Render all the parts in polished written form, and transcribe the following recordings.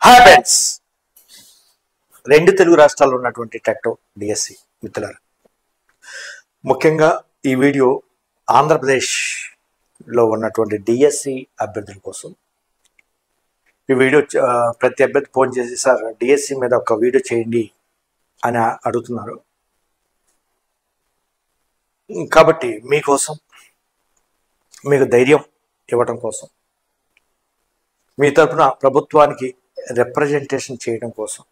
Happens రెండు తెలుగు రాష్ట్రాల్లో ఉన్నటువంటి టెట్ డిఎస్సి మిత్రులారా, ముఖ్యంగా ఈ వీడియో ఆంధ్రప్రదేశ్లో ఉన్నటువంటి డిఎస్సి అభ్యర్థుల కోసం. ఈ వీడియో ప్రతి అభ్యర్థి ఫోన్ చేసి సార్ డిఎస్సి మీద ఒక వీడియో చేయండి అని అడుగుతున్నారు. కాబట్టి మీకోసం, మీకు ధైర్యం ఇవ్వడం కోసం, మీ తరఫున ప్రభుత్వానికి రిప్రజెంటేషన్ చేయడం కోసం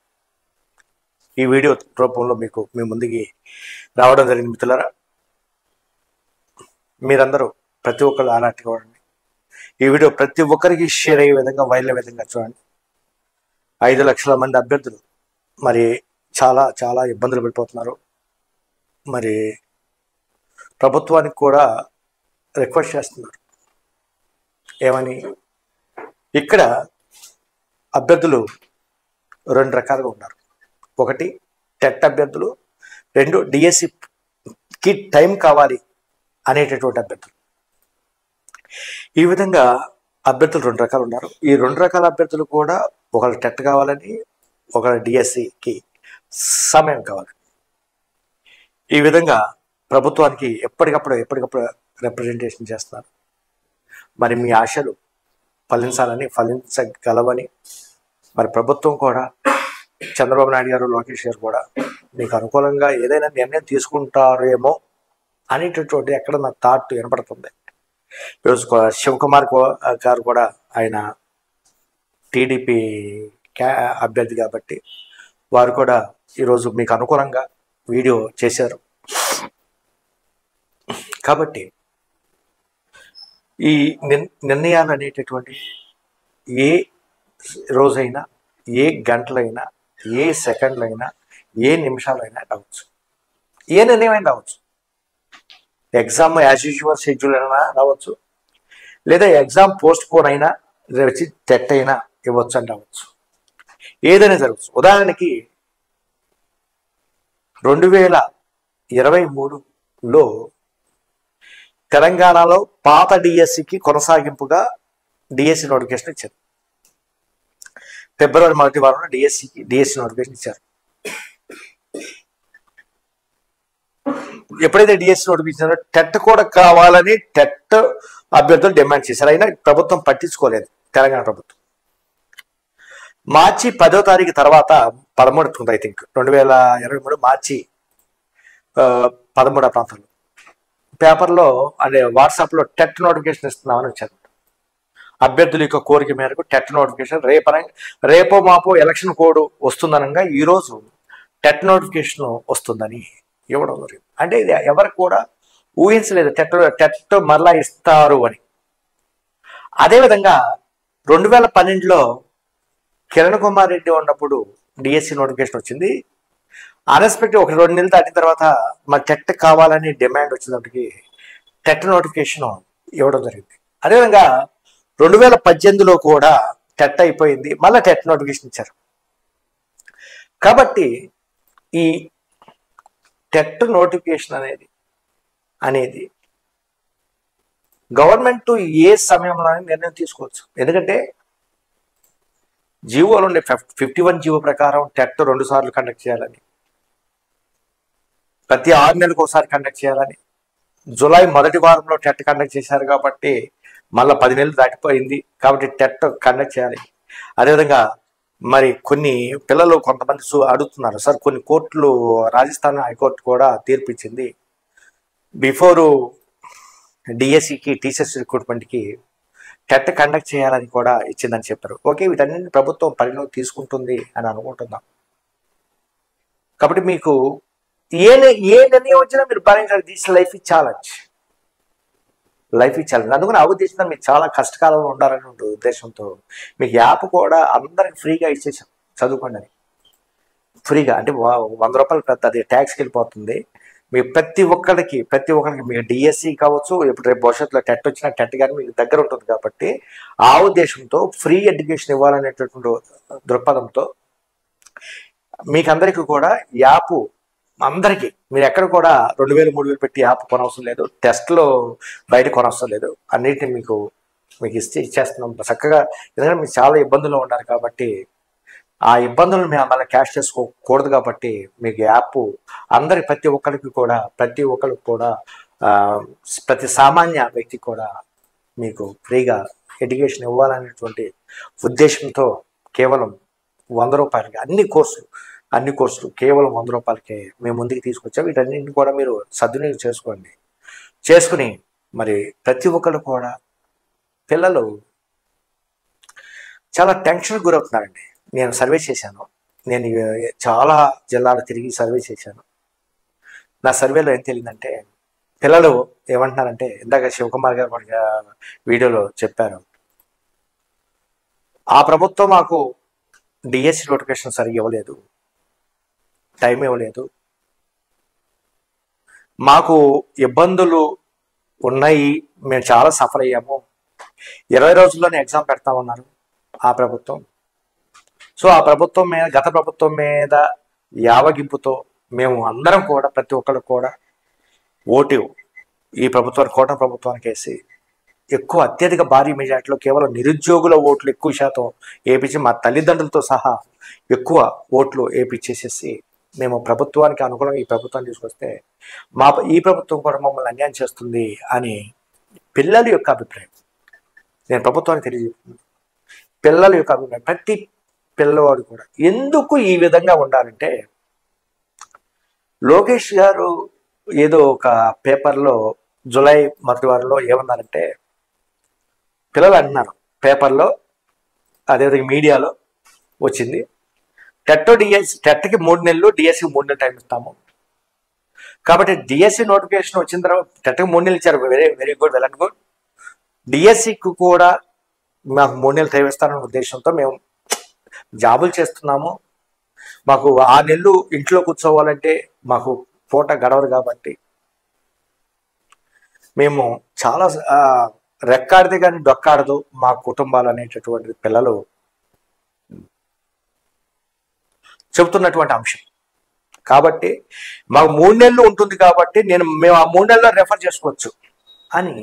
ఈ వీడియో రూపంలో మీ ముందుకి రావడం జరిగింది. మిత్రులారా, మీరందరూ ప్రతి ఒక్కరు అలాంటిగా ఉండండి. ఈ వీడియో ప్రతి ఒక్కరికి షేర్ అయ్యే విధంగా, వైరల్ విధంగా చూడండి. 5 లక్షల మంది అభ్యర్థులు మరి చాలా చాలా ఇబ్బందులు పడిపోతున్నారు. మరి ప్రభుత్వానికి కూడా రిక్వెస్ట్ చేస్తున్నారు. ఏమని? ఇక్కడ అభ్యర్థులు 2 రకాలుగా ఉన్నారు. ఒకటి టెట్ అభ్యర్థులు, 2 డిఎస్సికి టైం కావాలి అనేటటువంటి అభ్యర్థులు. ఈ విధంగా అభ్యర్థులు 2 రకాలు ఉన్నారు. ఈ 2 రకాల అభ్యర్థులు కూడా ఒకళ్ళు టెట్ కావాలని, ఒకళ్ళు డిఎస్సికి సమయం కావాలి. ఈ విధంగా ప్రభుత్వానికి ఎప్పటికప్పుడు రిప్రజెంటేషన్ చేస్తున్నారు. మరి మీ ఆశలు ఫలించగలవని మరి ప్రభుత్వం కూడా, చంద్రబాబు నాయుడు గారు, లోకేష్ గారు కూడా మీకు అనుకూలంగా ఏదైనా నిర్ణయం తీసుకుంటారేమో అనేటటువంటి ఎక్కడ నా థాట్ వినపడుతుంది. ఈరోజు శివకుమార్ గారు కూడా ఆయన టీడీపీ అభ్యర్థి కాబట్టి వారు కూడా ఈరోజు మీకు అనుకూలంగా వీడియో చేశారు. కాబట్టి ఈ నిర్ణయాలు అనేటటువంటి ఏ రోజైనా, ఏ గంటలైనా, ఏ సెకండ్లైనా, ఏ నిమిషాలైనా రావచ్చు. ఏ నిర్ణయం అయినా రావచ్చు. ఎగ్జామ్ యాజ్ యూజువల్ షెడ్యూల్ అయినా రావచ్చు, లేదా ఎగ్జామ్ పోస్ట్ పోన్ అయినా వచ్చి టెట్ అయినా ఇవ్వచ్చు అని రావచ్చు. ఏదైనా జరగచ్చు. ఉదాహరణకి 2023లో తెలంగాణలో పాత డిఎస్సికి కొనసాగింపుగా డిఎస్సి నోటిఫికేషన్ ఇచ్చారు. ఫిబ్రవరి 1వ వారంలో డిఎస్సి నోటిఫికేషన్ ఇచ్చారు. ఎప్పుడైతే డిఎస్సి నోటిఫికేషన్ టెట్ కూడా కావాలని టెట్ అభ్యర్థులు డిమాండ్ చేశారు. అయినా ప్రభుత్వం పట్టించుకోలేదు. తెలంగాణ ప్రభుత్వం మార్చి 10వ తారీఖు తర్వాత 13 ఐ థింక్ 2023 మార్చి 13 ప్రాంతంలో పేపర్లో అంటే వాట్సాప్లో టెట్ నోటిఫికేషన్ ఇస్తున్నామని వచ్చారు. అభ్యర్థుల యొక్క కోరిక మేరకు టెట్ నోటిఫికేషన్ రేపో మాపో ఎలక్షన్ కోడ్ వస్తుందనగా ఈరోజు టెట్ నోటిఫికేషన్ వస్తుందని ఇవ్వడం జరిగింది. అంటే ఇది ఎవరికి కూడా ఊహించలేదు టెట్ మరలా ఇస్తారు అని. అదేవిధంగా 2012లో కిరణ్ కుమార్ రెడ్డి ఉన్నప్పుడు డిఎస్సి నోటిఫికేషన్ వచ్చింది. అన్ఎక్స్పెక్టెడ్ ఒక 2 నెలలు దాటిన తర్వాత మరి టెట్ కావాలని డిమాండ్ వచ్చినప్పటికీ టెట్ నోటిఫికేషన్ ఇవ్వడం జరిగింది. అదేవిధంగా 2018లో కూడా టెట్ అయిపోయింది, మళ్ళీ టెట్ నోటిఫికేషన్ ఇచ్చారు. కాబట్టి ఈ టెట్ నోటిఫికేషన్ అనేది గవర్నమెంట్ ఏ సమయంలో నిర్ణయం తీసుకోవచ్చు. ఎందుకంటే జీవోలో ఉండే 51 జీవో ప్రకారం టెట్ 2 సార్లు కండక్ట్ చేయాలని, ప్రతి 6 నెలలకు ఒకసారి కండక్ట్ చేయాలని, జూలై 1వ వారంలో టెట్ కండక్ట్ చేశారు కాబట్టి మళ్ళీ 10 నెలలు దాటిపోయింది కాబట్టి టెట్ కండక్ట్ చేయాలి. అదేవిధంగా మరి కొన్ని పిల్లలు కొంతమంది అడుగుతున్నారు, సార్ కొన్ని కోర్టులు, రాజస్థాన్ హైకోర్టు కూడా తీర్పిచ్చింది బిఫోరు డిఎస్సికి టీచర్స్ రిక్రూట్మెంట్కి టెట్ కండక్ట్ చేయాలని కూడా ఇచ్చిందని చెప్పారు. ఓకే, వీటన్నింటినీ ప్రభుత్వం పరిగణలోకి తీసుకుంటుంది అని అనుకుంటున్నాం. కాబట్టి మీకు ఏ నిర్ణయం వచ్చినా మీరు భరించాలి. దిస్ లైఫ్ ఈ ఛాలెంజ్. అందుకని ఆ ఉద్దేశంతో మీరు చాలా కష్టకాలంలో ఉండాలని ఉద్దేశంతో మీకు యాప్ కూడా అందరికి ఫ్రీగా ఇచ్చేసాం. చదువుకోండి అని ఫ్రీగా. అంటే 100 రూపాయలు పెద్ద అది ట్యాక్స్కి వెళ్ళిపోతుంది. మీ ప్రతి ఒక్కరికి మీకు డిఎస్సి కావచ్చు, ఇప్పుడు రేపు భవిష్యత్తులో టెట్ వచ్చిన టెట్ కానీ మీకు దగ్గర ఉంటుంది కాబట్టి ఆ ఉద్దేశంతో ఫ్రీ ఎడ్యుకేషన్ ఇవ్వాలనేటటువంటి దృక్పథంతో మీకు అందరికీ కూడా యాప్ అందరికీ మీరు ఎక్కడ కూడా 2000 3000 పెట్టి యాప్ కొనవసరం లేదు, టెస్ట్లో బయట కొనవసరం లేదు. అన్నిటిని మీకు ఇచ్చేస్తున్నాం చక్కగా. ఎందుకంటే మీరు చాలా ఇబ్బందుల్లో ఉన్నారు కాబట్టి ఆ ఇబ్బందులను మేము మళ్ళీ క్యాష్ చేసుకోకూడదు కాబట్టి మీకు యాప్ అందరికి ప్రతి ఒక్కరికి కూడా ఆ, ప్రతి సామాన్య వ్యక్తికి కూడా మీకు ఫ్రీగా ఎడ్యుకేషన్ ఇవ్వాలనేటువంటి ఉద్దేశంతో కేవలం 100 రూపాయలకి అన్ని కోర్సులు కేవలం 100 రూపాయలకే మేము ముందుకు తీసుకొచ్చాం. వీటన్నింటిని కూడా మీరు సద్వినియోగం చేసుకుని మరి ప్రతి ఒక్కరు కూడా పిల్లలు చాలా టెన్షన్ గురవుతున్నారండి. నేను సర్వే చేశాను. నేను చాలా జిల్లాలు తిరిగి సర్వే చేశాను. నా సర్వేలో ఏం తెలియదంటే పిల్లలు ఏమంటున్నారంటే, ఇందాక శివకుమార్ గారు మన వీడియోలో చెప్పారు, ఆ ప్రభుత్వం మాకు డిఎస్సి నోటిఫికేషన్ సరిగ్గా ఇవ్వలేదు, టైం ఇవ్వలేదు, మాకు ఇబ్బందులు ఉన్నాయి, మేము చాలా సఫర్ అయ్యాము, 20 రోజుల్లోనే ఎగ్జామ్ పెడతామన్నారు ఆ ప్రభుత్వం. సో ఆ ప్రభుత్వం మీద, గత ప్రభుత్వం మీద యావగింపుతో మేము అందరం కూడా ప్రతి ఒక్కరు కూడా ఓటు ఈ కూటమి ప్రభుత్వానికి వేసి అత్యధిక భారీ మెజార్టీలో కేవలం నిరుద్యోగుల ఓట్లు ఎక్కువ శాతం వేపించి మా తల్లిదండ్రులతో సహా ఎక్కువ ఓట్లు వేపించేసేసి మేము ప్రభుత్వానికి అనుగుణంగా ఈ ప్రభుత్వాన్ని తీసుకొస్తే ఈ ప్రభుత్వం కూడా మమ్మల్ని అన్యాయం చేస్తుంది అని పిల్లల యొక్క అభిప్రాయం. నేను ప్రభుత్వానికి తెలియజేస్తున్నాను, పిల్లల యొక్క అభిప్రాయం. ప్రతి పిల్లవాడు కూడా ఎందుకు ఈ విధంగా ఉండాలంటే, లోకేష్ గారు ఏదో ఒక పేపర్లో జూలై మొదటి వారంలో ఏమన్నారంటే, పిల్లలు అంటున్నారు పేపర్లో, అదేవిధంగా మీడియాలో వచ్చింది, టెట్కి 3 నెలలు, డిఎస్సికి 3 నెలలు టైం ఇస్తాము. కాబట్టి డిఎస్సి నోటిఫికేషన్ వచ్చిన తర్వాత టెట్కి 3 నెలలు ఇచ్చారు, very good, well and good. డిఎస్సికి కూడా మాకు 3 నెలలు టైం ఇస్తారనే ఉద్దేశంతో మేము జాబులు చేస్తున్నాము. మాకు 6 నెలలు ఇంట్లో కూర్చోవాలంటే మాకు పూట గడవదు కాబట్టి మేము చాలా రెక్కాడితే కానీ డొక్కాడదు మా కుటుంబాలు అనేటటువంటి పిల్లలు చెబుతున్నటువంటి అంశం. కాబట్టి మాకు 3 నెలలు ఉంటుంది కాబట్టి మేము ఆ 3 నెలల్లో రెఫర్ చేసుకోవచ్చు అని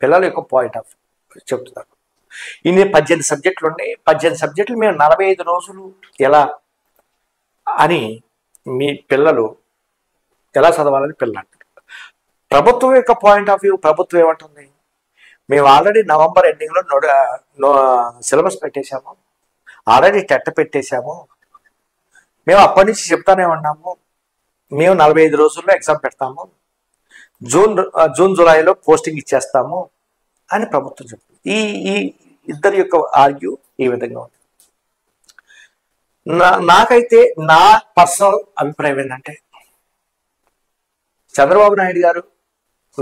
పిల్లల యొక్క పాయింట్ ఆఫ్ చెప్తున్నారు. ఇన్ని 18 సబ్జెక్టులు ఉన్నాయి, 18 సబ్జెక్టులు మేము 45 రోజులు ఎలా అని మీ పిల్లలు ఎలా చదవాలని పిల్లలు అంటారు. ప్రభుత్వం యొక్క పాయింట్ ఆఫ్ వ్యూ, ప్రభుత్వం ఏమంటుంది, మేము ఆల్రెడీ నవంబర్ ఎండింగ్లో సిలబస్ పెట్టేశాము, ఆల్రెడీ టెట్ పెట్టేశాము, మేము అప్పటి నుంచి చెప్తానే ఉన్నాము, మేము 45 రోజుల్లో ఎగ్జామ్ పెడతాము, జూన్ జూలైలో పోస్టింగ్ ఇచ్చేస్తాము అని ప్రభుత్వం చెప్తుంది. ఈ ఇద్దరి యొక్క ఆర్గ్యూ ఈ విధంగా ఉంది. నాకైతే నా పర్సనల్ అభిప్రాయం ఏంటంటే, చంద్రబాబు నాయుడు గారు,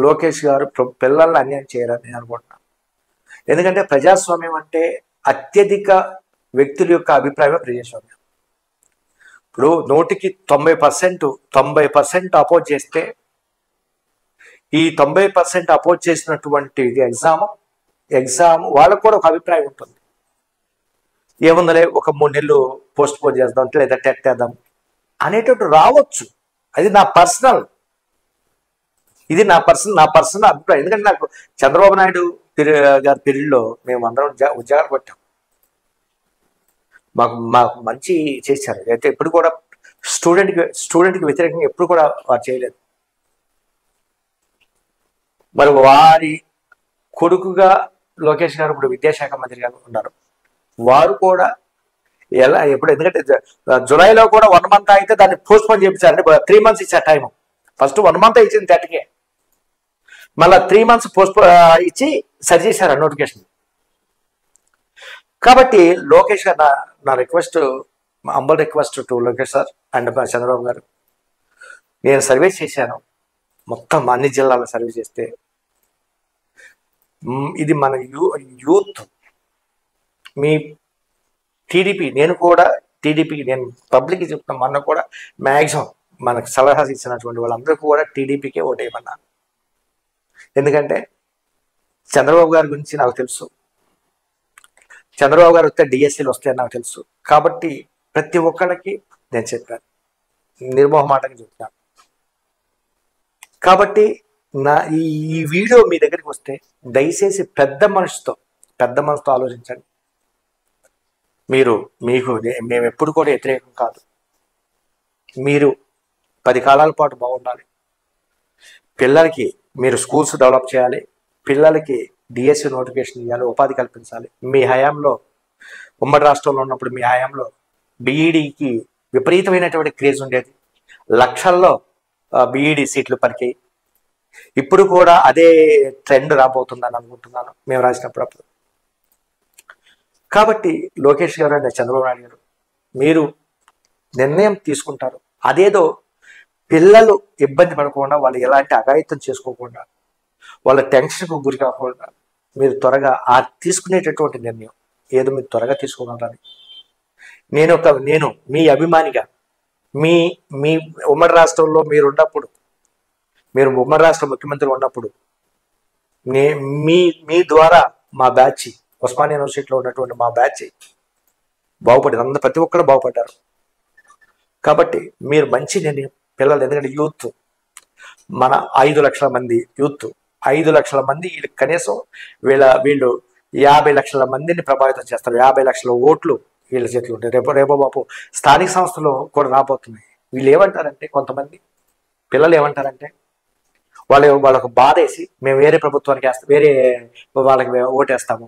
లోకేష్ గారు పిల్లల్ని అన్యాయం చేయరని నేను అనుకుంటున్నాను. ఎందుకంటే ప్రజాస్వామ్యం అంటే అత్యధిక వ్యక్తుల యొక్క అభిప్రాయమే ప్రజాస్వామ్యం. ఇప్పుడు 100కి 90% అపోజ్ చేస్తే ఈ 90% అపోజ్ చేసినటువంటి ఎగ్జామ్ వాళ్ళకు కూడా ఒక అభిప్రాయం ఉంటుంది. ఏముందలే ఒక 3 నెలలు పోస్ట్ పోన్ చేద్దాం, లేదా టెట్ వేద్దాం అనేటట్టు రావచ్చు. అది నా పర్సనల్ అభిప్రాయం. ఎందుకంటే నాకు చంద్రబాబు నాయుడు గారి పీరియడ్లో మేము అందరం ఉద్యోగాలు కొట్టాం, మాకు మంచి చేశారు. అయితే ఎప్పుడు కూడా స్టూడెంట్కి వ్యతిరేకంగా ఎప్పుడు కూడా వారు చేయలేదు. మరి వారి కొడుకుగా లోకేష్ గారు ఇప్పుడు విద్యాశాఖ మంత్రిగా ఉన్నారు. వారు కూడా ఎందుకంటే జూలైలో కూడా 1 మంత్ అయితే దాన్ని పోస్ట్ పోన్ చేయించారు. అంటే 3 months ఇచ్చారు టైం. ఫస్ట్ 1 month ఇచ్చింది టెట్కే, మళ్ళీ 3 months పోస్ట్ ఇచ్చి సరి చేశారు నోటిఫికేషన్. కాబట్టి లోకేష్ గారు, నా request, humble request to Lokesh sir and Chandrababu గారు, నేను సర్వే చేశాను, మొత్తం అన్ని జిల్లాలో సర్వే చేస్తే ఇది మన యూత్, మీ టీడీపీ, నేను పబ్లిక్కి చెప్తున్నా, మొన్న కూడా మ్యాక్సిమం మనకు సలహాలు ఇచ్చినటువంటి వాళ్ళందరూ కూడా టీడీపీకే ఓటేయమన్నారు. ఎందుకంటే చంద్రబాబు గారి గురించి నాకు తెలుసు, చంద్రబాబు గారు వస్తే డిఎస్సీలు వస్తాయని నాకు తెలుసు. కాబట్టి ప్రతి ఒక్కరికి నేను చెప్పాను, నిర్మోహమాటంగా చెప్తాను. కాబట్టి ఈ వీడియో మీ దగ్గరికి వస్తే దయచేసి పెద్ద మనసుతో ఆలోచించండి. మీకు మేము ఎప్పుడు కూడా వ్యతిరేకం కాదు. మీరు 10 కాలాల పాటు బాగుండాలి. పిల్లలకి మీరు స్కూల్స్ డెవలప్ చేయాలి. పిల్లలకి డిఎస్సి నోటిఫికేషన్ ఇవ్వాలి, ఉపాధి కల్పించాలి. మీ హయాంలో, ఉమ్మడి రాష్ట్రంలో ఉన్నప్పుడు మీ హయాంలో బీఈడికి విపరీతమైనటువంటి క్రేజ్ ఉండేది. లక్షల్లో బీఈడి సీట్లు పలికాయి. ఇప్పుడు కూడా అదే ట్రెండ్ రాబోతుందని అనుకుంటున్నాను మేము రాసినప్పుడు. కాబట్టి లోకేష్ గారు అంటే చంద్రబాబు నాయుడు గారు, మీరు నిర్ణయం తీసుకుంటారు. అదేదో పిల్లలు ఇబ్బంది పడకుండా, వాళ్ళు ఎలాంటి అఘాయిత్యం చేసుకోకుండా, వాళ్ళ టెన్షన్కు గురి కాకుండా మీరు త్వరగా తీసుకునేటటువంటి నిర్ణయం ఏదో మీరు త్వరగా తీసుకోగలరని నేను మీ అభిమానిగా, మీ మీ ఉమ్మడి రాష్ట్రంలో మీరు ఉమ్మడి రాష్ట్ర ముఖ్యమంత్రి ఉన్నప్పుడు మీ ద్వారా మా బ్యాచ్, ఉస్మానియా యూనివర్సిటీలో ఉన్నటువంటి మా బ్యాచ్ బాగుపడింది. ప్రతి ఒక్కరు బాగుపడ్డారు. కాబట్టి మీరు మంచి నిర్ణయం పిల్లలు, ఎందుకంటే యూత్ మన 5 లక్షల మంది యూత్, 5 లక్షల మంది కనీసం వీళ్ళు 50 లక్షల మందిని ప్రభావితం చేస్తారు. 50 లక్షల ఓట్లు వీళ్ళ చేతులు ఉంటాయి. రేపో బాపు స్థానిక సంస్థలు కూడా రాబోతున్నాయి. వీళ్ళు ఏమంటారంటే, కొంతమంది పిల్లలు ఏమంటారంటే, వాళ్ళకు బాధేసి మేము వేరే ప్రభుత్వానికి వేరే వాళ్ళకి ఓటేస్తాము,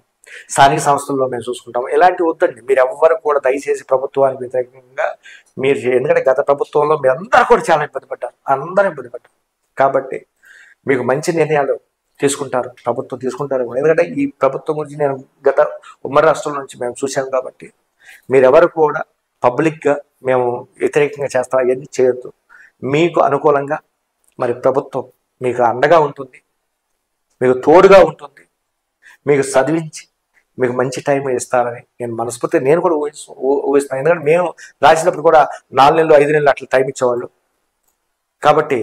స్థానిక సంస్థల్లో మేము చూసుకుంటాము. ఇలాంటి వద్దండి. మీరు ఎవ్వరు కూడా దయచేసి ప్రభుత్వానికి వ్యతిరేకంగా మీరు, ఎందుకంటే గత ప్రభుత్వంలో మీరు అందరూ కూడా చాలా ఇబ్బంది పడ్డారు, అందరూ ఇబ్బంది పడ్డారు. కాబట్టి మీకు మంచి నిర్ణయాలు ప్రభుత్వం తీసుకుంటారు. ఎందుకంటే ఈ ప్రభుత్వం గురించి నేను గత ఉమ్మడి రాష్ట్రం నుంచి మేము చూశాను. కాబట్టి మీరెవరు కూడా పబ్లిక్గా మేము వ్యతిరేకంగా చేస్తాం అవన్నీ చేయొద్దు. మీకు అనుకూలంగా మరి ప్రభుత్వం మీకు అండగా ఉంటుంది, మీకు తోడుగా ఉంటుంది, మీకు చదివించి మీకు మంచి టైం ఇస్తారని నేను మనస్ఫూర్తిగా నేను కూడా ఊహిస్తాను. ఎందుకంటే మేము రాసినప్పుడు కూడా 4 నెలలు 5 నెలలు అట్లా టైం ఇచ్చేవాళ్ళు. కాబట్టి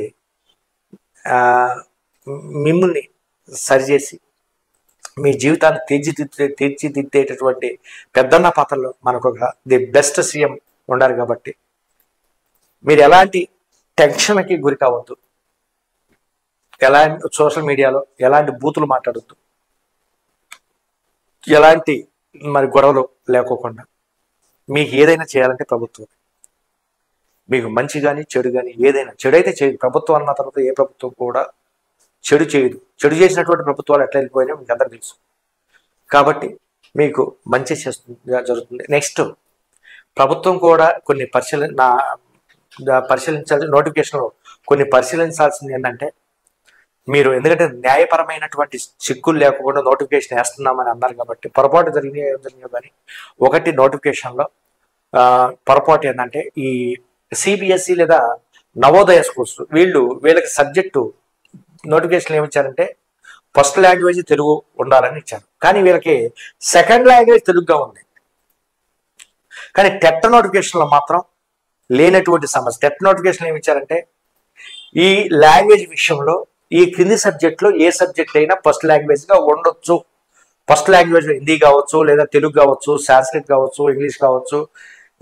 మిమ్మల్ని సరిచేసి మీ జీవితాన్ని తీర్చిదిద్దేటటువంటి పెద్దన్న పాత్రలో మనకు ది బెస్ట్ సీఎం ఉండాలి. కాబట్టి మీరు ఎలాంటి టెన్షన్కి గురి కావద్దు, ఎలాంటి సోషల్ మీడియాలో ఎలాంటి బూతులు మాట్లాడద్దు, ఎలాంటి మరి గొడవలు లేకోకుండా మీకు ఏదైనా చేయాలంటే ప్రభుత్వం మీకు మంచి కానీ చెడు కానీ ఏదైనా, చెడు అయితే చేయదు. ప్రభుత్వం అన్న తర్వాత ఏ ప్రభుత్వం కూడా చెడు చేయదు. చెడు చేసినటువంటి ప్రభుత్వాలు ఎట్లా వెళ్ళిపోయినా మీకు అందరూ తెలుసు. కాబట్టి మీకు మంచి జరుగుతుంది. నెక్స్ట్ ప్రభుత్వం కూడా కొన్ని పరిశీలించాల్సిన నోటిఫికేషన్లో కొన్ని పరిశీలించాల్సింది ఏంటంటే, మీరు ఎందుకంటే న్యాయపరమైనటువంటి చిక్కులు లేకుండా నోటిఫికేషన్ వేస్తున్నామని అన్నారు. కాబట్టి పొరపాటు జరిగినాయో కానీ ఒకటి నోటిఫికేషన్లో పొరపాటు ఏంటంటే, ఈ సిబిఎస్ఈ లేదా నవోదయ స్కూల్స్ వీళ్ళకి సబ్జెక్టు నోటిఫికేషన్ ఏమిచ్చారంటే ఫస్ట్ లాంగ్వేజ్ తెలుగు ఉండాలని ఇచ్చారు. కానీ వీళ్ళకి సెకండ్ లాంగ్వేజ్ తెలుగుగా ఉంది. కానీ టెట్ నోటిఫికేషన్లో మాత్రం లేనటువంటి సమస్య. టెట్ నోటిఫికేషన్ ఏమి ఇచ్చారంటే, ఈ లాంగ్వేజ్ విషయంలో ఈ క్రింది సబ్జెక్ట్లో ఏ సబ్జెక్ట్ అయినా ఫస్ట్ లాంగ్వేజ్గా ఉండొచ్చు. ఫస్ట్ లాంగ్వేజ్ హిందీ కావచ్చు, లేదా తెలుగు కావచ్చు, సాంస్క్రిట్ కావచ్చు, ఇంగ్లీష్ కావచ్చు,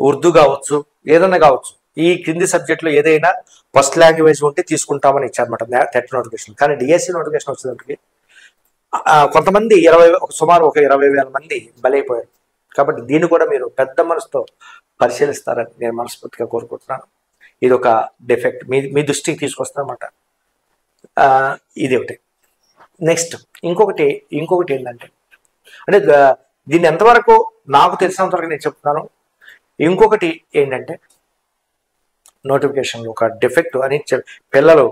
ఉర్దూ కావచ్చు, ఏదైనా కావచ్చు. ఈ క్రింది సబ్జెక్ట్లో ఏదైనా ఫస్ట్ లాంగ్వేజ్ ఉంటే తీసుకుంటామని ఇచ్చారన్నమాట టెట్ నోటిఫికేషన్. కానీ డిఎస్సి నోటిఫికేషన్ వచ్చేటప్పటికి కొంతమంది సుమారు ఒక 20,000 మంది బలైపోయారు. కాబట్టి దీన్ని కూడా మీరు పెద్ద మనసుతో పరిశీలిస్తారని నేను మనస్ఫూర్తిగా కోరుకుంటున్నాను. ఇది ఒక డిఫెక్ట్ మీ దృష్టికి తీసుకొస్తానమాట. ఇది ఒకటి. నెక్స్ట్ ఇంకొకటి ఏంటంటే, అంటే దీన్ని ఎంతవరకు నాకు తెలిసినంతవరకు నేను చెప్తున్నాను. ఇంకొకటి ఏంటంటే, నోటిఫికేషన్లో ఒక డిఫెక్ట్ అని పిల్లలు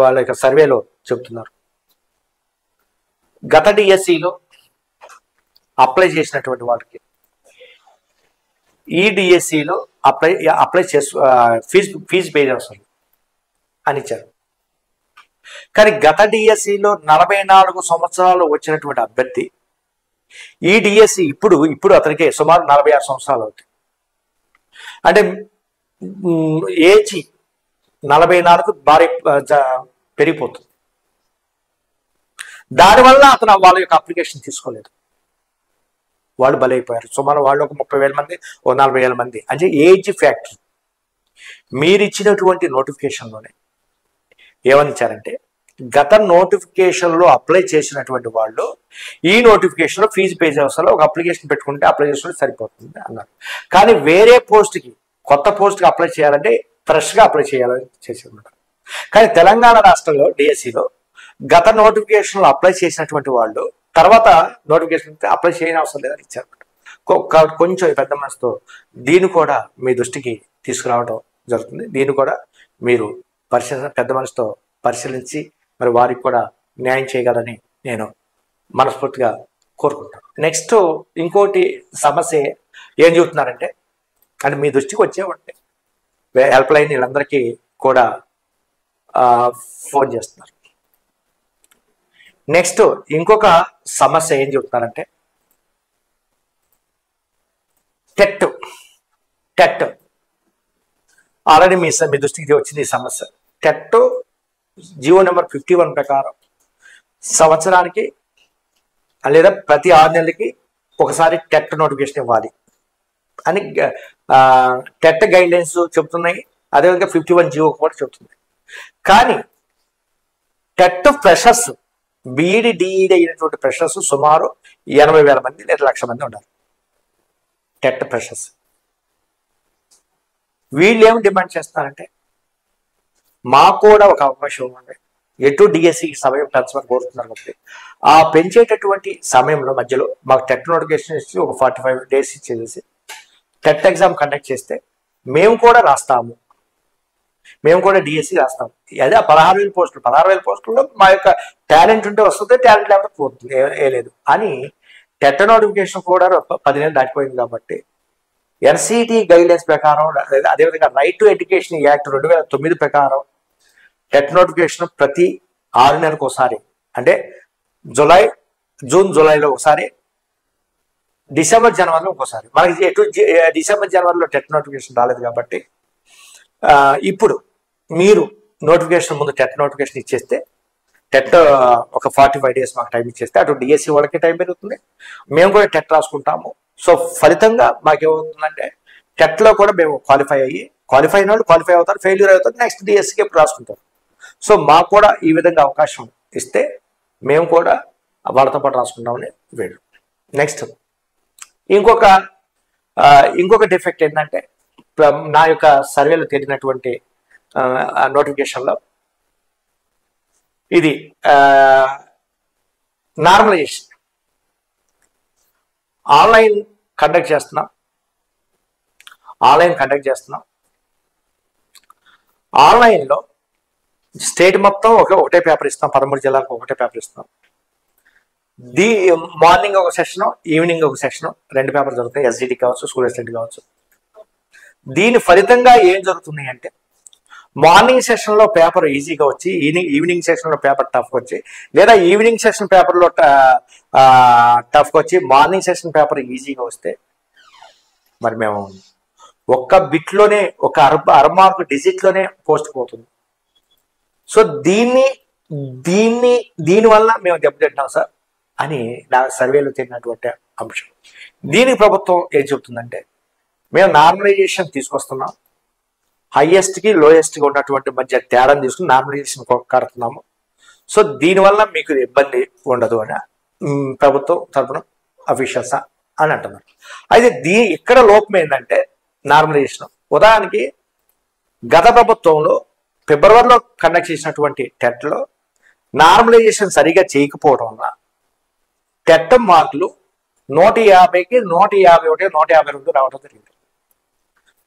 వాళ్ళ యొక్క సర్వేలో చెప్తున్నారు. గత డిఎస్సిలో అప్లై చేసినటువంటి వాళ్ళకి ఈ డిఎస్సిలో అప్లై ఫీజు పే చేస్తారు అని ఇచ్చారు. కానీ గత డిఎస్సిలో 44 సంవత్సరాలు వచ్చినటువంటి అభ్యర్థి ఈ డిఎస్సి ఇప్పుడు అతనికి సుమారు 46 సంవత్సరాలు అవుతాయి. అంటే ఏజ్ 44 భారీ పెరిగిపోతుంది. దానివల్ల అతను వాళ్ళ యొక్క అప్లికేషన్ తీసుకోలేదు. వాళ్ళు బలైపోయారు. సుమారు వాళ్ళు ఒక 30,000 మంది, ఓ 40,000 మంది. అంటే ఏజ్ ఫ్యాక్టర్. మీరు ఇచ్చినటువంటి నోటిఫికేషన్లోనే ఏమని ఇచ్చారంటే, గత నోటిఫికేషన్లో అప్లై చేసినటువంటి వాళ్ళు ఈ నోటిఫికేషన్లో ఫీజు పే చేయాల్సిన ఒక అప్లికేషన్ పెట్టుకుంటే అప్లై చేసుకుంటే సరిపోతుంది అన్నారు. కానీ వేరే పోస్ట్కి కొత్త పోస్ట్కి అప్లై చేయాలంటే ఫ్రెష్గా అప్లై చేయాలని చేసేది. కానీ తెలంగాణ రాష్ట్రంలో డిఎస్సిలో గత నోటిఫికేషన్లో అప్లై చేసినటువంటి వాళ్ళు తర్వాత నోటిఫికేషన్ అప్లై చేయని అవసరం లేదని ఇచ్చారు. కొంచెం పెద్ద మనసుతో దీన్ని కూడా మీ దృష్టికి తీసుకురావడం జరుగుతుంది. దీన్ని కూడా మీరు పెద్ద మనసుతో పరిశీలించి మరి వారికి కూడా న్యాయం చేయగలని నేను మనస్ఫూర్తిగా కోరుకుంటాను. నెక్స్ట్ ఇంకోటి సమస్య ఏం చెబుతున్నారంటే, అంటే మీ దృష్టికి వచ్చేవంటే హెల్ప్ లైన్ వీళ్ళందరికీ కూడా ఫోన్ చేస్తున్నారు. నెక్స్ట్ ఇంకొక సమస్య ఏం చెబుతున్నారంటే టెట్ ఆల్రెడీ మీ దృష్టికి వచ్చింది ఈ సమస్య. టెట్ జియో నెంబర్ 51 ప్రకారం సంవత్సరానికి లేదా ప్రతి 6 నెలలకి ఒకసారి టెట్ నోటిఫికేషన్ ఇవ్వాలి అని టెట్ గైడ్ లైన్స్ చెప్తున్నాయి. అదేవిధంగా 51 జియో కూడా చెప్తుంది. కానీ టెట్ ఫ్రెషర్స్ బీఈడి డిఈడి అయినటువంటి ఫ్రెషర్స్ సుమారు 80,000 మంది లేదా 1,00,000 మంది ఉన్నారు. టెట్ ఫ్రెషర్స్ వీళ్ళు ఏమి డిమాండ్ చేస్తారంటే మాకు కూడా ఒక అవకాశం ఉంది. ఎటు డిఎస్సికి సమయం ట్రాన్స్ఫర్ కోరుతున్నారు కాబట్టి ఆ పెంచేటటువంటి సమయంలో మధ్యలో మాకు టెట్ నోటిఫికేషన్ ఇచ్చి ఒక 45 days ఇచ్చేసి టెట్ ఎగ్జామ్ కండక్ట్ చేస్తే మేము కూడా రాస్తాము, మేము కూడా డిఎస్సి రాస్తాము. అదే 16,000 పోస్టులు 16,000 పోస్టుల్లో మా యొక్క టాలెంట్ ఉంటే వస్తుంది, టాలెంట్ లేకపోతే పోతుంది, ఏ లేదు అని టెట్ నోటిఫికేషన్ కూడా 10 నెలలు దాటిపోయింది. కాబట్టి ఎన్సిటి గైడ్లైన్స్ ప్రకారం అదేవిధంగా రైట్ టు ఎడ్యుకేషన్ యాక్ట్ 2009 ప్రకారం టెట్ నోటిఫికేషన్ ప్రతి 6 నెలలకు ఒకసారి, అంటే జూన్ జూలైలో ఒకసారి, డిసెంబర్ జనవరిలో ఒకసారి. మనకి ఎటు డిసెంబర్ జనవరిలో టెట్ నోటిఫికేషన్ రాలేదు కాబట్టి ఇప్పుడు మీరు నోటిఫికేషన్ ముందు టెట్ నోటిఫికేషన్ ఇచ్చేస్తే టెట్ ఒక 45 days మాకు టైం ఇచ్చేస్తే అటు డిఎస్సి వాళ్ళకి టైం పెరుగుతుంది, మేము కూడా టెట్ రాసుకుంటాము. సో ఫలితంగా మాకేమవుతుందంటే టెట్లో కూడా మేము క్వాలిఫై అయిన వాళ్ళు క్వాలిఫై అవుతారు, ఫెయిల్యూర్ అవుతారు, నెక్స్ట్ డిఎస్సికి ఎప్పుడు రాసుకుంటారు. సో మాకు కూడా ఈ విధంగా అవకాశం ఇస్తే మేము కూడా వాళ్ళతో పాటు రాసుకుంటామని వీళ్ళు. నెక్స్ట్ ఇంకొక డిఫెక్ట్ ఏంటంటే నా యొక్క సర్వేలో తేలినటువంటి నోటిఫికేషన్లో ఇది నార్మలైజేషన్ ఆన్లైన్ కండక్ట్ చేస్తున్నాం. ఆన్లైన్లో స్టేట్ మొత్తం ఒకటే పేపర్ ఇస్తాం, 13 జిల్లాలకు ఒకటే పేపర్ ఇస్తాం. మార్నింగ్ ఒక సెషన్, ఈవినింగ్ ఒక సెషన్, 2 పేపర్లు జరుగుతాయి. ఎస్జిటి కావచ్చు, స్కూల్ అసిస్టెంట్ కావచ్చు. దీని ఫలితంగా ఏం జరుగుతుంది అంటే మార్నింగ్ సెషన్లో పేపర్ ఈజీగా వచ్చి ఈవినింగ్ సెషన్లో పేపర్ టఫ్గా వచ్చి, లేదా ఈవినింగ్ సెషన్ పేపర్లో టఫ్గా వచ్చి మార్నింగ్ సెషన్ పేపర్ ఈజీగా వస్తే మరి మేము ఒక్క బిట్లోనే ఒక అరమార్కు డిజిట్లోనే పోస్ట్ పోతుంది. సో దీనివల్ల మేము దెబ్బతింటాం సార్ అని నా సర్వేలో తేలినటువంటి అంశం. దీనికి ప్రభుత్వం ఏం చెబుతుందంటే మేము నార్మలైజేషన్ తీసుకొస్తున్నాం, హైయెస్ట్కి లోయెస్ట్కి ఉన్నటువంటి మధ్య తేడాను తీసుకుని నార్మలైజేషన్ కడుతున్నాము. సో దీనివల్ల మీకు ఇబ్బంది ఉండదు అని ప్రభుత్వం తరఫున అఫీషియల్స్ అని అంటున్నారు. అయితే ఇక్కడ లోపం ఏంటంటే నార్మలైజేషన్. ఉదాహరణకి గత ప్రభుత్వంలో ఫిబ్రవరిలో కండక్ట్ చేసినటువంటి టెట్లో నార్మలైజేషన్ సరిగా చేయకపోవడం వల్ల టెట్ మార్కులు 150కి 151, 152 రావడం జరిగింది.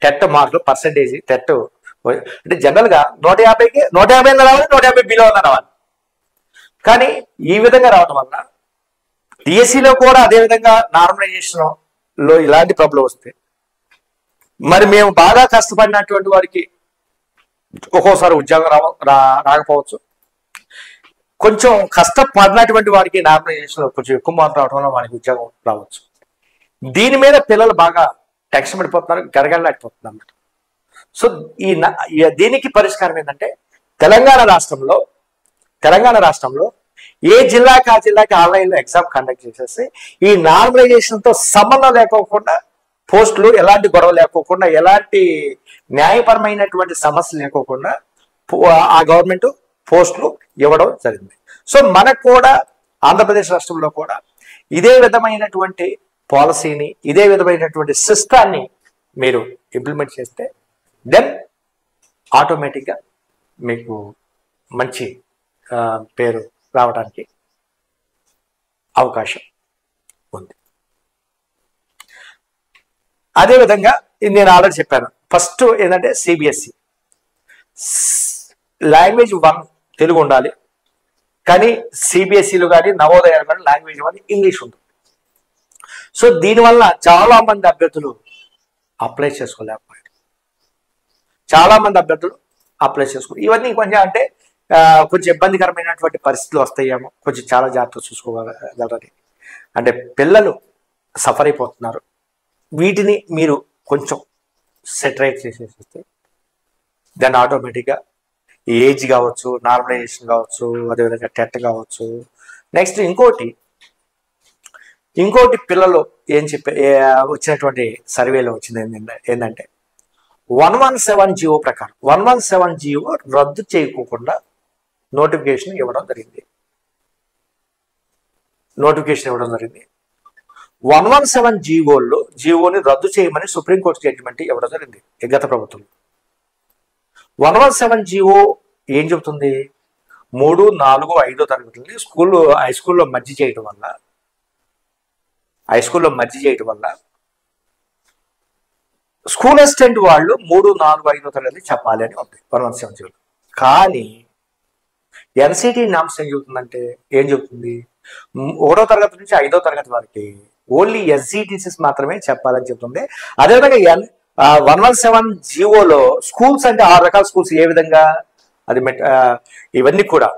టెట్ మార్కులు పర్సంటేజ్ టెట్ అంటే జనరల్గా 150కి 150 రావాలి, 150 బిలో రావాలి. కానీ ఈ విధంగా రావడం వల్ల డిఎస్సిలో కూడా అదేవిధంగా నార్మలైజేషన్లో ఇలాంటి ప్రాబ్లం వస్తే మరి మేము బాగా కష్టపడినటువంటి వారికి ఒక్కోసారి ఉద్యోగం రాకపోవచ్చు, కొంచెం కష్టపడినటువంటి వారికి నార్మలైజేషన్లో కొంచెం ఎక్కువ మార్కులు రావడం వల్ల వారికి ఉద్యోగం రావచ్చు. దీని మీద పిల్లలు బాగా టెన్షన్ పడిపోతున్నారు, గరగలలేకపోతున్నారు అన్నమాట. సో దీనికి పరిష్కారం ఏంటంటే తెలంగాణ రాష్ట్రంలో ఏ జిల్లాకి ఆ జిల్లాకి ఆన్లైన్లో ఎగ్జామ్ కండక్ట్ చేసేసి ఈ నార్మలైజేషన్తో సంబంధం లేకోకుండా పోస్టులు ఎలాంటి గొడవ లేకోకుండా ఎలాంటి న్యాయపరమైనటువంటి సమస్యలు లేకోకుండా ఆ గవర్నమెంట్ పోస్టులు ఇవ్వడం జరిగింది. సో మనకు కూడా ఆంధ్రప్రదేశ్ రాష్ట్రంలో కూడా ఇదే విధమైనటువంటి పాలసీని, ఇదే విధమైనటువంటి సిస్టాన్ని మీరు ఇంప్లిమెంట్ చేస్తే దెన్ ఆటోమేటిక్గా మీకు మంచి పేరు రావడానికి అవకాశం ఉంది. అదేవిధంగా నేను ఆల్రెడీ చెప్పాను, ఫస్ట్ ఏంటంటే సిబిఎస్ఈ లాంగ్వేజ్ 1 తెలుగు ఉండాలి, కానీ సిబిఎస్ఈలు కానీ నవోదయాలు కానీ లాంగ్వేజ్ 1 ఇంగ్లీష్ ఉంటుంది. సో దీనివల్ల చాలా మంది అభ్యర్థులు అప్లై చేసుకోలేకపోయారు, చాలా మంది అభ్యర్థులు అప్లై చేసుకో. ఇవన్నీ కొంచెం అంటే కొంచెం ఇబ్బందికరమైనటువంటి పరిస్థితులు వస్తాయేమో, కొంచెం చాలా జాగ్రత్తగా చూసుకోగలరని. అంటే పిల్లలు సఫర్ అయిపోతున్నారు, వీటిని మీరు కొంచెం సెటరైట్ చేసేస్తే దాన్ని ఆటోమేటిక్గా ఏజ్ కావచ్చు, నార్మలైజేషన్ కావచ్చు, అదేవిధంగా టెట్ కావచ్చు. నెక్స్ట్ ఇంకోటి పిల్లలు ఏం వచ్చినటువంటి సర్వేలో వచ్చింది ఏంటంటే 117 జియో ప్రకారం 117 జియో రద్దు చేయకోకుండా నోటిఫికేషన్ ఇవ్వడం జరిగింది. 117 జియోని రద్దు చేయమని సుప్రీంకోర్టు జడ్జిమెంట్ ఇవ్వడం జరిగింది గత ప్రభుత్వం. 117 జియో ఏం చెబుతుంది? 3, 4, 5 తరగతులని హై స్కూల్లో మర్జీ చేయడం వల్ల స్కూల్ అసిస్టెంట్ వాళ్ళు 3, 4, 5 తరగతి చెప్పాలి అని ఉంది 117 జియో. కానీ ఎన్సిటి నామ్స్ ఏం చెబుతుంది? 1వ తరగతి నుంచి 5వ తరగతి వరకు ఓన్లీ ఎస్జిటిసిస్ మాత్రమే చెప్పాలని చెప్తుంది. అదేవిధంగా 117 జియోలో స్కూల్స్ అంటే 6 రకాల స్కూల్స్ ఏ విధంగా అది ఇవన్నీ కూడా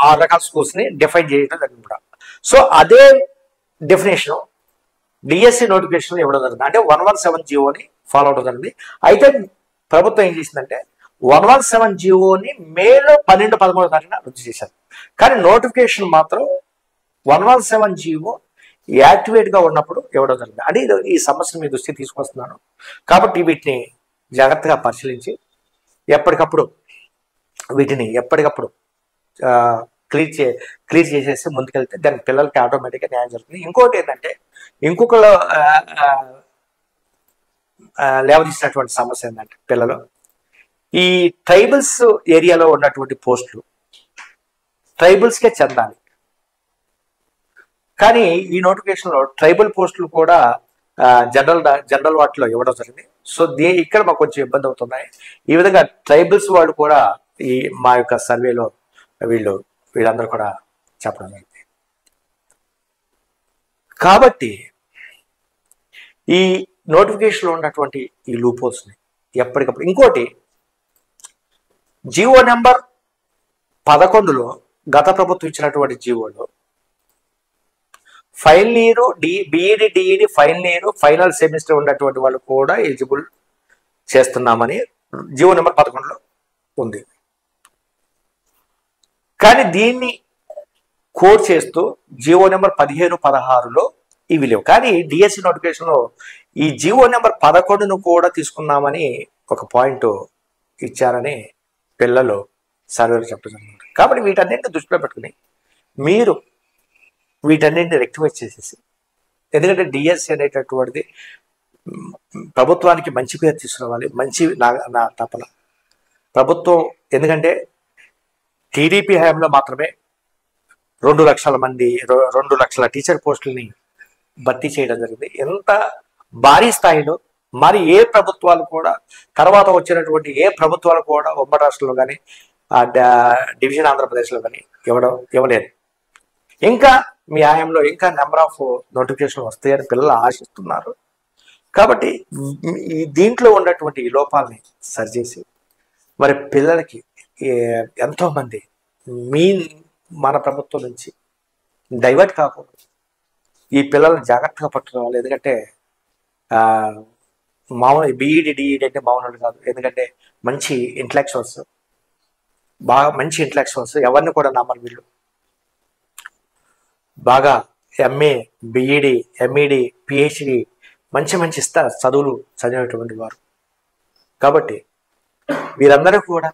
6 రకాల స్కూల్స్ ని డిఫైన్ చేయడం జరిగింది కూడా. సో అదే డెఫినేషన్ డిఎస్సి నోటిఫికేషన్ ఇవ్వడం జరిగింది. అంటే 117 జియోని ఫాలో అవడం జరిగింది. అయితే ప్రభుత్వం ఏం చేసిందంటే 117 జియోని మేలో 12, 13 తారీఖున రద్దు చేశారు. కానీ నోటిఫికేషన్ మాత్రం 117 జియో యాక్టివేట్ గా ఉన్నప్పుడు ఇవ్వడం జరిగింది. అంటే ఈ సమస్యను మీ దృష్టికి తీసుకొస్తున్నాను. కాబట్టి వీటిని జాగ్రత్తగా పరిశీలించి ఎప్పటికప్పుడు క్లియర్ చేసేసి ముందుకెళ్తే దాని పిల్లలకి ఆటోమేటిక్గా న్యాయం జరుగుతుంది. ఇంకోటి ఏంటంటే ఇంకొకరు లేవదీసినటువంటి సమస్య ఏంటంటే పిల్లలు ఈ ట్రైబల్స్ ఏరియాలో ఉన్నటువంటి పోస్టులు ట్రైబల్స్కే చెందాలి. కానీ ఈ నోటిఫికేషన్లో ట్రైబల్ పోస్టులు కూడా జనరల్ వాటిలో ఇవ్వడం జరిగింది. సో ఇక్కడ మాకు కొంచెం ఇబ్బంది అవుతున్నాయి. ఈ విధంగా ట్రైబల్స్ వాళ్ళు కూడా మా యొక్క సర్వేలో వీళ్ళందరూ కూడా చెప్పడం జరిగింది. కాబట్టి ఈ నోటిఫికేషన్లో ఉన్నటువంటి ఈ లూపోల్స్ని ఎప్పటికప్పుడు ఇంకోటి జియో నెంబర్ 11లో గత ప్రభుత్వం ఇచ్చినటువంటి జియోలో final year BEd DEd final year final semester ఉన్నటువంటి వాళ్ళు కూడా ఎలిజిబుల్ చేస్తున్నామని జియో నెంబర్ 11లో ఉంది. కానీ దీన్ని కోడ్ చేస్తూ జియో నెంబర్ 15, 16లో ఇవి లేవు. కానీ డిఎస్సి నోటిఫికేషన్లో ఈ జియో నెంబర్ 11ను కూడా తీసుకున్నామని ఒక పాయింట్ ఇచ్చారని పిల్లలు సర్వేలు చెప్పడం జరిగింది. కాబట్టి వీటన్నింటిని దృష్టిలో పెట్టుకుని మీరు వీటన్నింటిని రెక్టిఫై చేసేసి, ఎందుకంటే డిఎస్సి అనేటటువంటిది ప్రభుత్వానికి మంచి పేరు తీసుకురావాలి, మంచి నా తపన ప్రభుత్వం. ఎందుకంటే టీడీపీ హయాంలో మాత్రమే 2 లక్షల మంది 2 లక్షల టీచర్ పోస్టులని భర్తీ చేయడం జరిగింది. ఎంత భారీ స్థాయిలో మరి ఏ ప్రభుత్వాలు కూడా తర్వాత వచ్చినటువంటి ఏ ప్రభుత్వాలు కూడా ఉమ్మడి రాష్ట్రంలో కానీ డివిజన్ ఆంధ్రప్రదేశ్లో కానీ ఇవ్వలేదు. ఇంకా మీ హయాంలో ఇంకా నెంబర్ ఆఫ్ నోటిఫికేషన్ వస్తాయని పిల్లలు ఆశిస్తున్నారు. కాబట్టి దీంట్లో ఉన్నటువంటి ఈ లోపాలని సరిచేసి మరి పిల్లలకి ఎంతోమంది మన ప్రభుత్వం నుంచి డైవర్ట్ కాకూడదు, ఈ పిల్లల్ని జాగ్రత్తగా పట్టుకోవాలి. ఎందుకంటే మామూలు బిఈడి డిఈడి అంటే మామూలు కాదు. ఎందుకంటే మంచి ఇంటలెక్చువల్స్, బాగా మంచి ఇంటలెక్చువల్స్, ఎవరిని కూడా నమ్మరు వీళ్ళు. బాగా ఎంఏ, బిఈడి, ఎంఈడి, పిహెచ్డి మంచి చదువులు చదివేటువంటి వారు. కాబట్టి వీరందరూ కూడా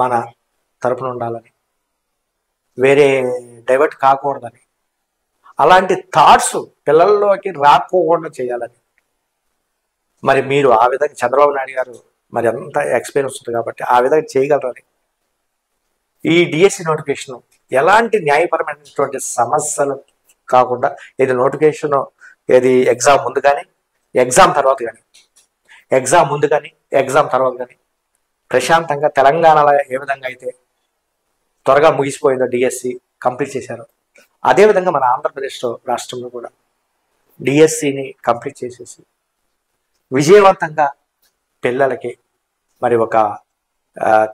మన తరపున ఉండాలని, వేరే డైవర్ట్ కాకూడదని, అలాంటి థాట్స్ పిల్లల్లోకి రాకపోకుండా చేయాలని. మరి మీరు ఆ విధంగా చంద్రబాబు నాయుడు గారు మరి అంత ఎక్స్పీరియన్స్ ఉంది కాబట్టి ఆ విధంగా చేయగలరని. ఈ డిఎస్సి నోటిఫికేషన్ ఎలాంటి న్యాయపరమైనటువంటి సమస్యలు కాకుండా, ఇది నోటిఫికేషన్ ఏది ఎగ్జామ్ ముందు కానీ, ఎగ్జామ్ తర్వాత కానీ, ఎగ్జామ్ ముందు కానీ, ఎగ్జామ్ తర్వాత కానీ ప్రశాంతంగా తెలంగాణలో ఏ విధంగా అయితే త్వరగా ముగిసిపోయిందో డిఎస్సి కంప్లీట్ చేశారు, అదేవిధంగా మన ఆంధ్రప్రదేశ్ రాష్ట్రంలో కూడా డిఎస్సిని కంప్లీట్ చేసేసి విజయవంతంగా పిల్లలకి మరి ఒక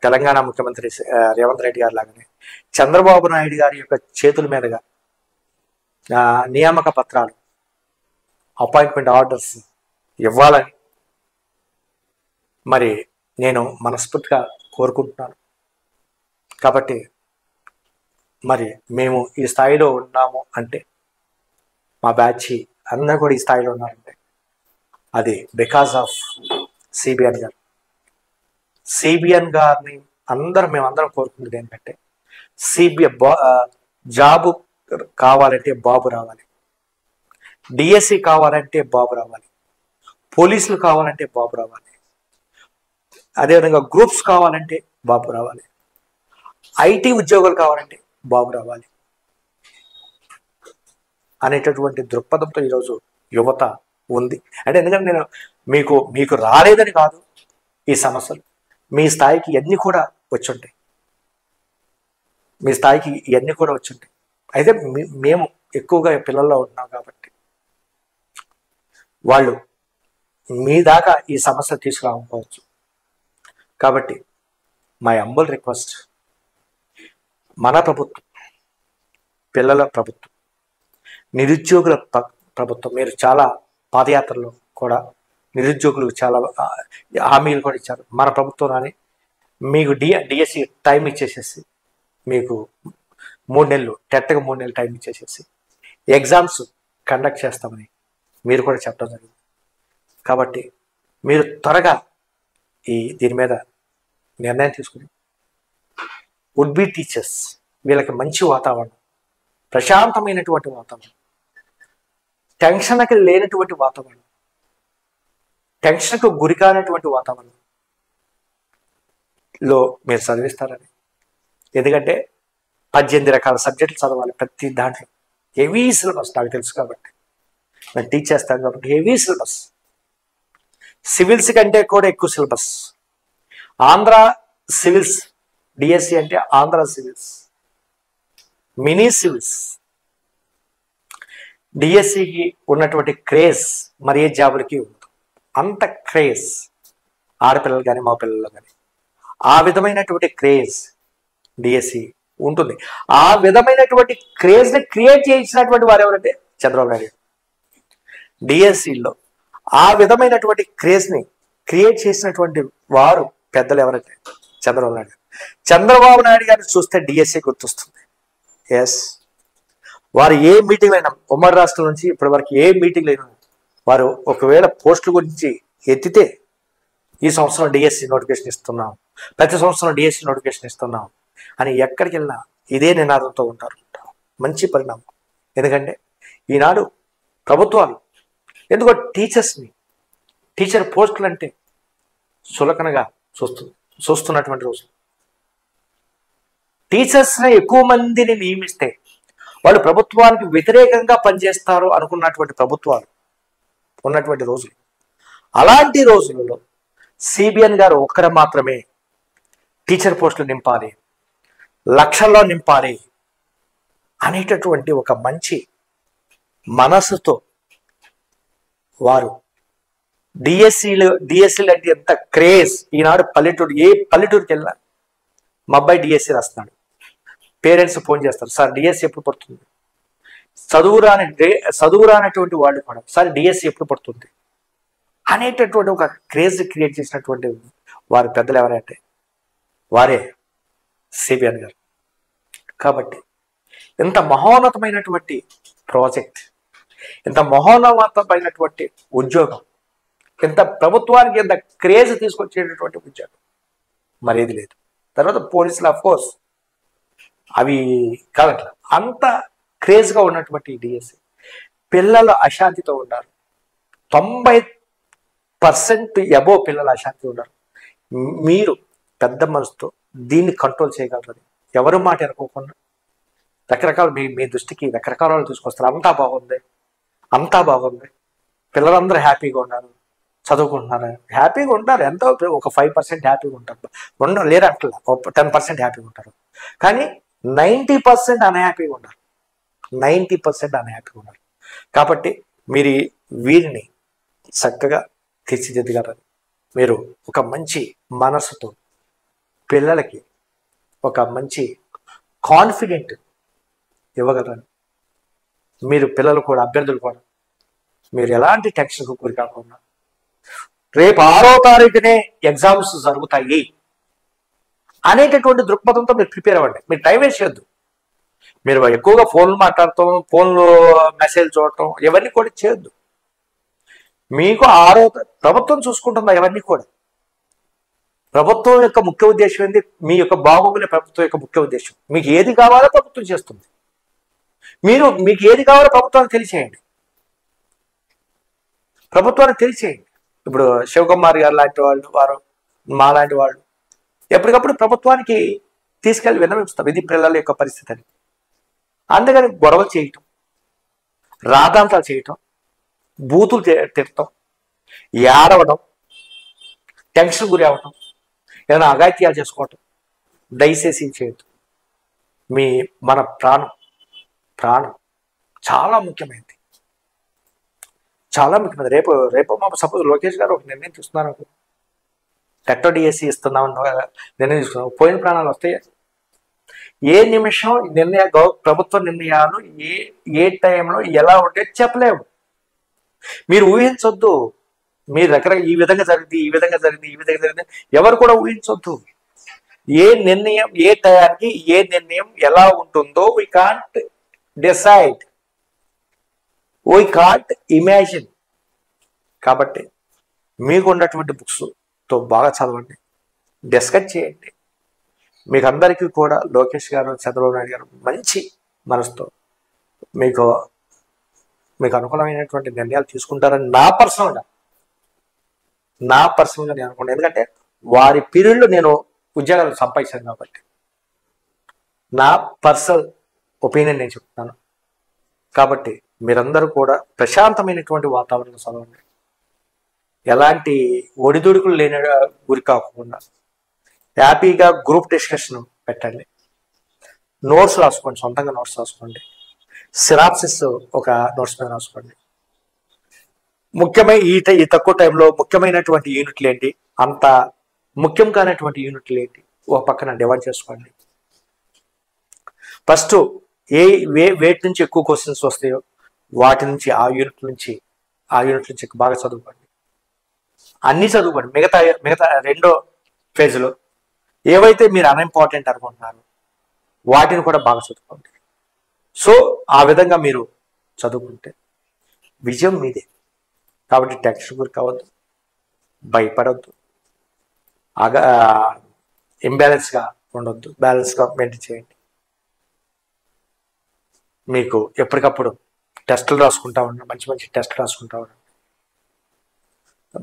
తెలంగాణ ముఖ్యమంత్రి రేవంత్ రెడ్డి గారు లాగానే చంద్రబాబు నాయుడు గారి యొక్క చేతుల మీదుగా నియామక పత్రాలు, అపాయింట్మెంట్ ఆర్డర్స్ ఇవ్వాలని మరి నేను మనస్ఫూర్తిగా కోరుకుంటున్నాను. కాబట్టి మరి మేము ఈ స్థాయిలో ఉన్నాము అంటే, మా బ్యాచ్ అందరూ కూడా ఈ స్థాయిలో ఉన్నారంటే అది బికాస్ ఆఫ్ సిబిఎన్ గారు. సిబిఎన్ గారిని మేమందరం కోరుకునేది ఏంటంటే, జాబు కావాలంటే బాబు రావాలి, డిఎస్సి కావాలంటే బాబు రావాలి, పోలీసులు కావాలంటే బాబు రావాలి, అదేవిధంగా గ్రూప్స్ కావాలంటే బాబు రావాలి, ఐటీ ఉద్యోగాలు కావాలంటే బాబు రావాలి అనేటటువంటి దృక్పథంతో ఈరోజు యువత ఉంది. అంటే ఎందుకంటే నేను మీకు రాలేదని కాదు, ఈ సమస్యలు మీ స్థాయికి ఇవన్నీ కూడా వచ్చుంటాయి, మీ స్థాయికి ఇవన్నీ కూడా వచ్చుంటాయి. అయితే మేము ఎక్కువగా పిల్లల్లో ఉంటున్నాం కాబట్టి వాళ్ళు మీ దాకా ఈ సమస్య తీసుకురాకపోవచ్చు. కాబట్టి మై హంబుల్ రిక్వెస్ట్, మన ప్రభుత్వం, పిల్లల ప్రభుత్వం, నిరుద్యోగుల ప్రభుత్వం, మీరు చాలా పాదయాత్రలో కూడా నిరుద్యోగులకు చాలా హామీలు కూడా ఇచ్చారు. మన ప్రభుత్వం అని మీకు డిఎస్సి టైం ఇచ్చేసేసి, మీకు 3 నెలలు, టెట్కి 3 నెలలు టైం ఇచ్చేసేసి ఎగ్జామ్స్ కండక్ట్ చేస్తామని మీరు కూడా చెప్పడం జరిగింది. కాబట్టి మీరు త్వరగా దీని మీద నిర్ణయం తీసుకుని వుడ్ బి టీచర్స్ వీళ్ళకి మంచి వాతావరణం, ప్రశాంతమైనటువంటి వాతావరణం, టెన్షన్కి లేనటువంటి వాతావరణం, టెన్షన్కు గురి కానటువంటి వాతావరణంలో మీరు చదివిస్తారని. ఎందుకంటే 18 రకాల సబ్జెక్టులు చదవాలి, ప్రతి దాంట్లో హెవీ సిలబస్ నాకు తెలుసు కాబట్టి, నేను టీచ్ చేస్తాను కాబట్టి హెవీ సిలబస్, సివిల్స్ కంటే కూడా ఎక్కువ సిలబస్. ఆంధ్ర సివిల్స్, డిఎస్సి అంటే ఆంధ్ర సివిల్స్, మినీ సివిల్స్. డిఎస్సికి ఉన్నటువంటి క్రేజ్ మరి ఏ జాబులకి ఉండదు, అంత క్రేజ్ ఆడపిల్లలు కానీ మా పిల్లలు కానీ ఆ విధమైనటువంటి క్రేజ్ డిఎస్సి ఉంటుంది. ఆ విధమైనటువంటి క్రేజ్ని క్రియేట్ చేయించినటువంటి వారు ఎవరంటే చంద్రబాబు నాయుడు. డిఎస్సిలో ఆ విధమైనటువంటి క్రేజ్ని క్రియేట్ చేసినటువంటి వారు పెద్దలు ఎవరంటే చంద్రబాబు నాయుడు. చంద్రబాబు నాయుడు గారిని చూస్తే డిఎస్సి గుర్తొస్తుంది. ఎస్, వారు ఏ మీటింగ్ అయినా ఉమ్మడి రాష్ట్రం నుంచి ఇప్పటి వరకు ఏ మీటింగ్లు అయినా వారు ఒకవేళ పోస్టుల గురించి ఎత్తితే ఈ సంవత్సరం డిఎస్సి నోటిఫికేషన్ ఇస్తున్నాం, ప్రతి సంవత్సరం డిఎస్సి నోటిఫికేషన్ ఇస్తున్నాం అని ఎక్కడికి వెళ్ళినా ఇదే నినాదంతో ఉంటారు. మంచి పరిణామం. ఎందుకంటే ఈనాడు ప్రభుత్వాలు ఎందుకో టీచర్ పోస్టులు అంటే చులకనగా చూస్తున్నటువంటి రోజు. టీచర్స్ని ఎక్కువ మందిని నియమిస్తే వాళ్ళు ప్రభుత్వానికి వ్యతిరేకంగా పనిచేస్తారు అనుకున్నటువంటి ప్రభుత్వాలు ఉన్నటువంటి రోజులు. అలాంటి రోజులలో సిబిఎన్ గారు ఒక్కరు మాత్రమే టీచర్ పోస్టులు నింపాలి, లక్షల్లో నింపాలి అనేటటువంటి ఒక మంచి మనసుతో వారు డిఎస్సీలు అంటే ఎంత క్రేజ్. ఈనాడు పల్లెటూరు, ఏ పల్లెటూరుకి వెళ్ళినా మా అబ్బాయి డిఎస్సి రాస్తున్నాడు, పేరెంట్స్ ఫోన్ చేస్తారు, సార్ డిఎస్సి ఎప్పుడు పడుతుంది, చదువు రానటువంటి వాళ్ళు కూడా సార్ డిఎస్సి ఎప్పుడు పడుతుంది అనేటటువంటి ఒక క్రేజ్ క్రియేట్ చేసినటువంటి వారి పెద్దలు ఎవరంటే వారే సిబిఎన్ గారు. కాబట్టి ఇంత మహోన్నతమైనటువంటి ప్రాజెక్ట్, ఇంత మహోన్నతమైనటువంటి ఉద్యోగం, ఇంత ప్రభుత్వానికి ఇంత క్రేజ్ తీసుకొచ్చేటటువంటి ఉద్యోగం మరేది లేదు. తర్వాత పోలీసులు ఆఫ్ కోర్స్ అవి కాదట్లా అంత క్రేజ్గా ఉన్నటువంటి డిఎస్సి పిల్లలు అశాంతితో ఉన్నారు. 90% అబోవ్ పిల్లలు అశాంతి ఉన్నారు. మీరు పెద్ద మనసుతో దీన్ని కంట్రోల్ చేయగలరని ఎవరు మాట అనుకోకుండా రకరకాల మీ దృష్టికి రకరకాల వాళ్ళు తీసుకొస్తారు. అంతా బాగుంది, పిల్లలందరూ హ్యాపీగా ఉన్నారు, చదువుకుంటున్నారు, హ్యాపీగా ఉంటారు. ఎంతో ఒక 5% హ్యాపీగా ఉంటారు, లేరు అట్లా 10% హ్యాపీగా ఉంటారు. కానీ 90% అన్హ్యాపీగా ఉన్నారు. 90% అన్హ్యాపీగా ఉన్నారు. కాబట్టి మీరు వీరిని చక్కగా తీర్చిదిద్దగలరని, మీరు ఒక మంచి మనసుతో పిల్లలకి ఒక మంచి కాన్ఫిడెంట్ ఇవ్వగలరని, మీరు పిల్లలు కూడా అభ్యర్థులు కూడా మీరు ఎలాంటి టెన్షన్కు గురి కాకుండా రేపు 6వ తారీఖునే ఎగ్జామ్స్ జరుగుతాయి అనేటటువంటి దృక్పథంతో మీరు ప్రిపేర్ అవ్వండి. మీరు టైం వేస్ట్ చేయొద్దు. మీరు ఎక్కువగా ఫోన్లు మాట్లాడటం, ఫోన్లో మెసేజ్ చూడటం ఇవన్నీ కూడా చేయొద్దు. మీకు ప్రభుత్వం చూసుకుంటుందా ఇవన్నీ కూడా. ప్రభుత్వం యొక్క ముఖ్య ఉద్దేశం ఏంటి? మీ యొక్క బాగోగులే ప్రభుత్వం యొక్క ముఖ్య ఉద్దేశం. మీకు ఏది కావాలో ప్రభుత్వం చేస్తుంది. మీకు ఏది కావాలో ప్రభుత్వానికి తెలియచేయండి. ప్రభుత్వానికి తెలియచేయండి. ఇప్పుడు శివకుమార్ గారు లాంటి వాళ్ళు, మా లాంటి వాళ్ళు ఎప్పటికప్పుడు ప్రభుత్వానికి తీసుకెళ్ళి విన్నవిస్తాం ఇది పిల్లల యొక్క పరిస్థితి అని. అందుకని గొడవలు చేయటం, రాద్ధాంతాలు చేయటం, బూతులు తిట్టడం, ఏడవడం, టెన్షన్ గురి అవ్వటం, ఏదైనా అఘాయిత్యాలు చేసుకోవటం దయచేసి చేయొద్దు. మన ప్రాణం చాలా ముఖ్యమైనది, చాలా ముఖ్యమైనది. రేపు మా సపోజ్ లోకేష్ గారు ఒక నిర్ణయం తీసుకున్నారు, టెట్టో డిఎస్సి ఇస్తున్నామని నిర్ణయం తీసుకున్నాం, పోయిన ప్రాణాలు వస్తాయి. ఏ నిమిషం ప్రభుత్వ నిర్ణయాలు ఏ టైంలో ఎలా ఉంటే చెప్పలేము. మీరు ఊహించొద్దు. మీరు రకరకాల ఈ విధంగా జరిగింది ఎవరు కూడా ఊహించొద్దు. ఏ నిర్ణయం ఏ టయానికి ఏ నిర్ణయం ఎలా ఉంటుందో we can't decide, we can't imagine. కాబట్టి మీకు ఉన్నటువంటి బుక్స్తో బాగా చదవండి, డిస్కస్ చేయండి. మీకు అందరికీ కూడా లోకేష్ గారు, చంద్రబాబు నాయుడు గారు మంచి మనసుతో మీకు అనుకూలమైనటువంటి నిర్ణయాలు తీసుకుంటారని నా పర్సనల్గా నేను అనుకుంటాను. ఎందుకంటే వారి పీరియడ్లో నేను ఉద్యోగాలు సంపాదించాను కాబట్టి నా పర్సనల్ ఒపీనియన్ నేను చెప్తున్నాను. కాబట్టి మీరందరూ కూడా ప్రశాంతమైనటువంటి వాతావరణంలో చదవండి. ఎలాంటి ఒడిదుడుకులు లేని గురి కాకుండా హ్యాపీగా గ్రూప్ డిస్కషన్ పెట్టండి. నోట్స్ రాసుకోండి, సొంతంగా నోట్స్ రాసుకోండి. సినాప్సిస్ ఒక నోట్స్ మీద రాసుకోండి. ముఖ్యమైన ఈ తక్కువ టైంలో ముఖ్యమైనటువంటి యూనిట్లు ఏంటి, అంత ముఖ్యం కానటువంటి యూనిట్లు ఏంటి ఒక పక్కన డివైడ్ చేసుకోండి. ఫస్ట్ వేటి నుంచి ఎక్కువ క్వశ్చన్స్ వస్తాయో వాటి నుంచి ఆ యూనిట్ నుంచి బాగా చదువుకోండి. అన్నీ చదువుకోండి. మిగతా రెండో ఫేజ్లో ఏవైతే మీరు అన్ఇంపార్టెంట్ అనుకుంటున్నారో వాటిని కూడా బాగా చదువుకోండి. సో ఆ విధంగా మీరు చదువుకుంటే విజయం మీదే. కాబట్టి టెన్షన్ గురి కావద్దు, భయపడవద్దు, ఇంబ్యాలెన్స్గా ఉండొద్దు, బ్యాలెన్స్గా మెయింటైన్ చేయండి. మీకు ఎప్పటికప్పుడు టెస్టులు రాసుకుంటా ఉండండి, మంచి టెస్టులు రాసుకుంటా ఉండండి.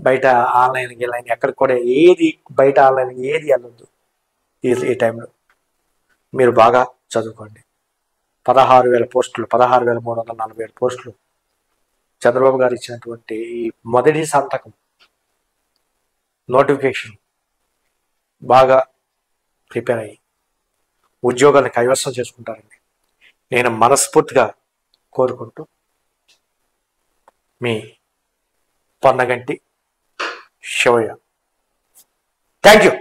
బయట ఆన్లైన్ ఎక్కడికి కూడా బయట ఆన్లైన్ ఏది వెళ్ళొద్దు. ఈ టైంలో మీరు బాగా చదువుకోండి. 16,000 పోస్టులు, 16,347 పోస్టులు చంద్రబాబు గారు ఇచ్చినటువంటి మొదటి సంతకం నోటిఫికేషన్ బాగా ప్రిపేర్ అయ్యి ఉద్యోగాన్ని కైవసం చేసుకుంటారని నేను మనస్ఫూర్తిగా కోరుకుంటూ మీ పొన్నగంటి శివయ్య. Thank you.